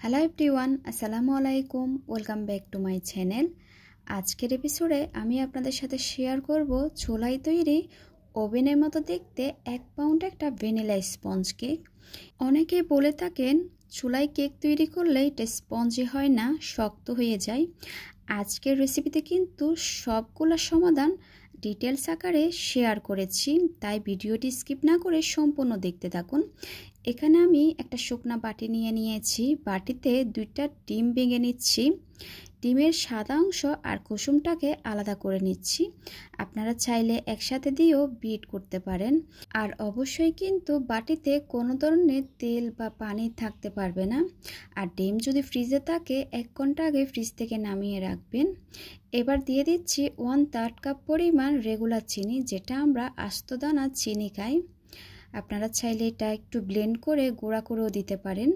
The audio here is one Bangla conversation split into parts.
হ্যালো এভরিওয়ান, আসসালামু আলাইকুম। Welcome back to my channel. আজকের এপিসোডে আমি আপনাদের সাথে শেয়ার করব চুলাই তৈরি ওভেনের মতো দেখতে 1 পাউন্ড একটা ভ্যানিলা স্পঞ্জ কেক। অনেকেই বলে থাকেন চুলায় কেক তৈরি করলে এটা স্পঞ্জি হয় না, শক্ত হয়ে যায়। আজকের রেসিপিতে কিন্তু সবগুলো সমাধান ডিটেলস আকারে শেয়ার করেছি, তাই ভিডিওটি স্কিপ না করে সম্পূর্ণ দেখতে থাকুন। এখানে আমি একটা শুকনা বাটি নিয়েছি। বাটিতে 2টা ডিম ভেঙে নিচ্ছি। ডিমের সাদা অংশ আর কুসুমটাকে আলাদা করে নিচ্ছি। আপনারা চাইলে একসাথে দিয়েও বিট করতে পারেন। আর অবশ্যই কিন্তু বাটিতে কোনো ধরনের তেল বা পানি থাকতে পারবে না। আর ডিম যদি ফ্রিজে থাকে 1 ঘন্টা আগে ফ্রিজ থেকে নামিয়ে রাখবেন। এবার দিয়ে দিচ্ছি 1/3 কাপ পরিমাণ রেগুলার চিনি, যেটা আমরা আস্ত দানা চিনি খাই। আপনারা চাইলে এটা একটু ব্লেন্ড করে গুঁড়া করেও দিতে পারেন।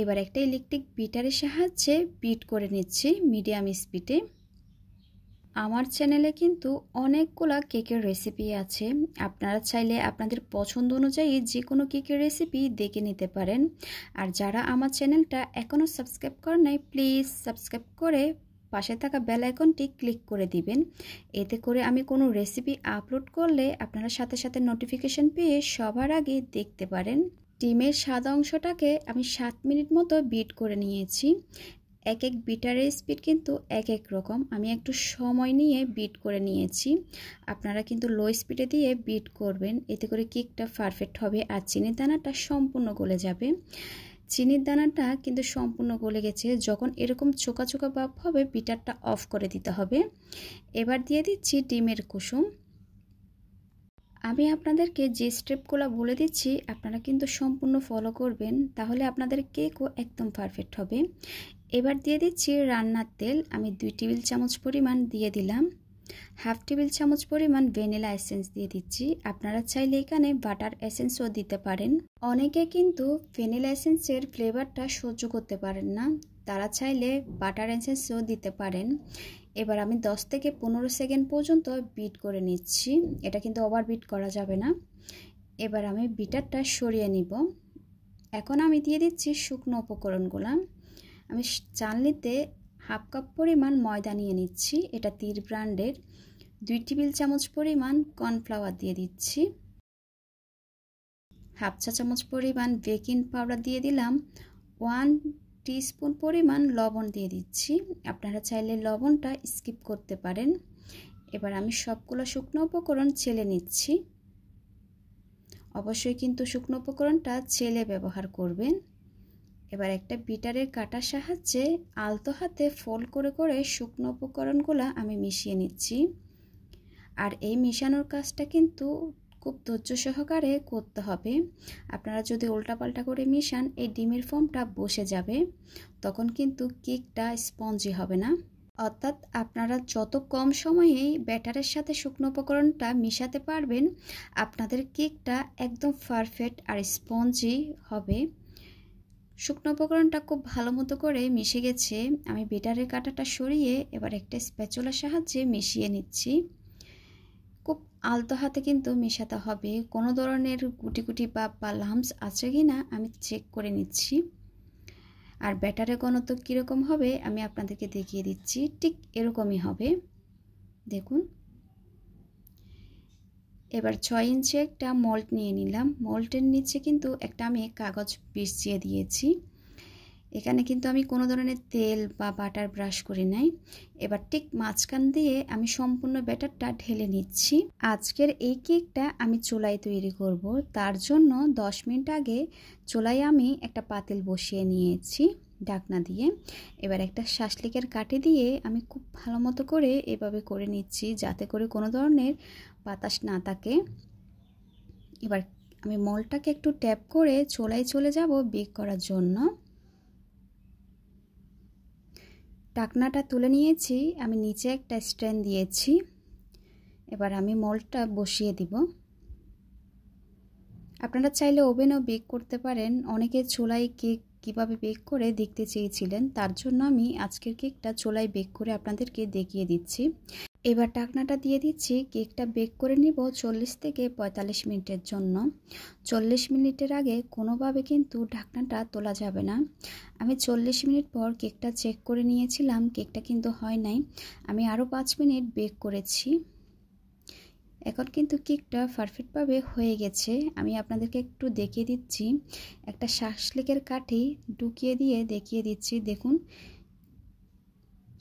এবার একটা ইলেকট্রিক বিটারের সাহায্যে বিট করে নিচ্ছি মিডিয়াম স্পিডে। আমার চ্যানেলে কিন্তু অনেকগুলা কেকের রেসিপি আছে, আপনারা চাইলে আপনাদের পছন্দ অনুযায়ী যে কোনো কেকের রেসিপি দেখে নিতে পারেন। আর যারা আমার চ্যানেলটা এখনও সাবস্ক্রাইব করেন নাই, প্লিজ সাবস্ক্রাইব করে পাশে থাকা বেল আইকনটি ক্লিক করে দিবেন। এতে করে আমি কোনো রেসিপি আপলোড করলে আপনারা সাথে সাথে নোটিফিকেশন পেয়ে সবার আগে দেখতে পারেন। ডিমের সাদা অংশটাকে আমি 7 মিনিট মতো বিট করে নিয়েছি। এক বিটারের স্পিড কিন্তু এক রকম। আমি একটু সময় নিয়ে বিট করে নিয়েছি। আপনারা কিন্তু লো স্পিডে দিয়ে বিট করবেন, এতে করে কেকটা পারফেক্ট হবে আর চিনির দানাটা সম্পূর্ণ গলে যাবে। চিনির দানাটা কিন্তু সম্পূর্ণ গলে গেছে। যখন এরকম চোকা চোকা ভাব হবে, বিটারটা অফ করে দিতে হবে। এবার দিয়ে দিচ্ছি ডিমের কুসুম। আমি আপনাদেরকে যে স্টেপগুলো বলে দিচ্ছি আপনারা কিন্তু সম্পূর্ণ ফলো করবেন, তাহলে আপনাদের কেকও একদম পারফেক্ট হবে। এবার দিয়ে দিচ্ছি রান্নার তেল। আমি 2 টেবিল চামচ পরিমাণ দিয়ে দিলাম। 1/2 টেবিল চামচ পরিমাণ ভ্যানিলা এসেন্স দিয়ে দিচ্ছি। আপনারা চাইলে এখানে বাটার এসেন্সও দিতে পারেন। অনেকে কিন্তু ভ্যানিলা এসেন্সের ফ্লেভারটা সহ্য করতে পারেন না, তারা চাইলে বাটার এসেন্সও দিতে পারেন। এবার আমি 10 থেকে 15 সেকেন্ড পর্যন্ত বিট করে নিচ্ছি। এটা কিন্তু ওভার বিট করা যাবে না। এবার আমি বিটারটা সরিয়ে নিব। এখন আমি দিয়ে দিচ্ছি শুকনো উপকরণগুলো। আমি চালনিতে 1/2 কাপ পরিমাণ ময়দা নিয়ে নিচ্ছি, এটা তীর ব্র্যান্ডের। 2 টেবিল চামচ পরিমাণ কর্নফ্লাওয়ার দিয়ে দিচ্ছি। 1/2 চা চামচ পরিমাণ বেকিং পাউডার দিয়ে দিলাম। 1 টিস্পুন পরিমাণ লবণ দিয়ে দিচ্ছি। আপনারা চাইলে লবণটা স্কিপ করতে পারেন। এবার আমি সবগুলো শুকনো উপকরণ চেলে নিচ্ছি। অবশ্যই কিন্তু শুকনো উপকরণটা চেলে ব্যবহার করবেন। এবার একটা বিটারের কাটার সাহায্যে আলতো হাতে ফোল্ড করে করে শুকনো উপকরণগুলো আমি মিশিয়ে নিচ্ছি। আর এই মিশানোর কাজটা কিন্তু খুব ধৈর্য সহকারে করতে হবে। আপনারা যদি উল্টাপাল্টা করে মিশান, এই ডিমের ফোমটা বসে যাবে, তখন কিন্তু কেকটা স্পঞ্জি হবে না। অর্থাৎ আপনারা যত কম সময়েই ব্যাটারের সাথে শুকনো উপকরণটা মিশাতে পারবেন, আপনাদের কেকটা একদম পারফেক্ট আর স্পঞ্জি হবে। শুকনো উপকরণটা খুব ভালো মতো করে মিশে গেছে। আমি বিটারের কাঁটাটা সরিয়ে এবার একটা স্প্যাচুলার সাহায্যে মিশিয়ে নিচ্ছি। খুব আলতো হাতে কিন্তু মেশাতে হবে। কোনো ধরনের গুটি গুটি বা লাম্পস আছে কি না আমি চেক করে নিচ্ছি। আর ব্যাটারের ঘনত্ব কীরকম হবে আমি আপনাদেরকে দেখিয়ে দিচ্ছি। ঠিক এরকমই হবে, দেখুন। এবার 6 ইঞ্চি একটা মোল্ড নিয়ে নিলাম। মোল্ডের নিচে কিন্তু একটা আমি কাগজ বিছিয়ে দিয়েছি। এখানে কিন্তু আমি কোনো ধরনের তেল বা বাটার ব্রাশ করি নাই। এবার ঠিক মাঝখান দিয়ে আমি সম্পূর্ণ ব্যাটারটা ঢেলে নিচ্ছি। আজকের এই কেকটা আমি চুলায় তৈরি করব, তার জন্য 10 মিনিট আগে চুলায় আমি একটা পাতিল বসিয়ে নিয়েছি ঢাকনা দিয়ে। এবার একটা শাসলিকের কাঠি দিয়ে আমি খুব ভালো মতো করে এভাবে করে নিচ্ছি, যাতে করে কোনো ধরনের বাতাস না থাকে। এবার আমি মোল্ডটাকে একটু ট্যাপ করে চুলায় চলে যাব বেক করার জন্য। ঢাকনাটা তুলে নিয়েছি, আমি নিচে একটা স্ট্যান্ড দিয়েছি। এবার আমি মোল্ডটা বসিয়ে দিব। আপনারা চাইলে ওভেনও বেক করতে পারেন। অনেকে চুলায় কেক কিভাবে বেক করে দেখতে চেয়েছিলেন, তার জন্য আমি আজকের কেকটা চুলায় বেক করে আপনাদেরকে দেখিয়ে দিচ্ছি। এবার ঢাকনাটা দিয়ে দিচ্ছি। কেকটা বেক করে নিব 40 থেকে 45 মিনিটের জন্য। 40 মিনিটের আগে কোনোভাবে কিন্তু ঢাকনাটা তোলা যাবে না। আমি 40 মিনিট পর কেকটা চেক করে নিয়েছিলাম, কেকটা কিন্তু হয় নাই। আমি আরও 5 মিনিট বেক করেছি। এখন কিন্তু কেকটা পারফেক্টভাবে হয়ে গেছে। আমি আপনাদেরকে একটু দেখিয়ে দিচ্ছি, একটা শাঁসলিকের কাঠি ঢুকিয়ে দিয়ে দেখিয়ে দিচ্ছি। দেখুন,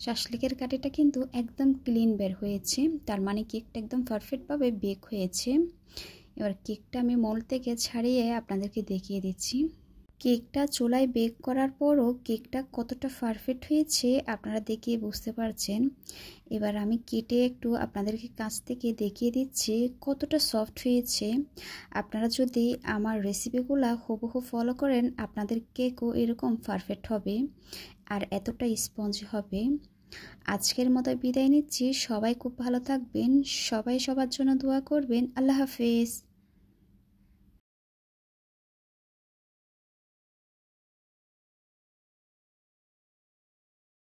শাঁসলিকের কাঠিটা কিন্তু একদম ক্লিন বের হয়েছে, তার মানে কেকটা একদম পারফেক্টভাবে বেক হয়েছে। এবার কেকটা আমি মোল্ড থেকে ছাড়িয়ে আপনাদেরকে দেখিয়ে দিচ্ছি। কেকটা চুলায় বেক করার পরও কেকটা কতটা পারফেক্ট হয়েছে আপনারা দেখে বুঝতে পারছেন। এবার আমি কেটে একটু আপনাদেরকে কাছ থেকে দেখিয়ে দিচ্ছি কতটা সফট হয়েছে। আপনারা যদি আমার রেসিপিগুলো হুবহু ফলো করেন, আপনাদের কেকও এরকম পারফেক্ট হবে আর এতটা স্পঞ্জ হবে। আজকের মতো বিদায় নিচ্ছি। সবাই খুব ভালো থাকবেন, সবাই সবার জন্য দোয়া করবেন। আল্লাহ হাফেজ।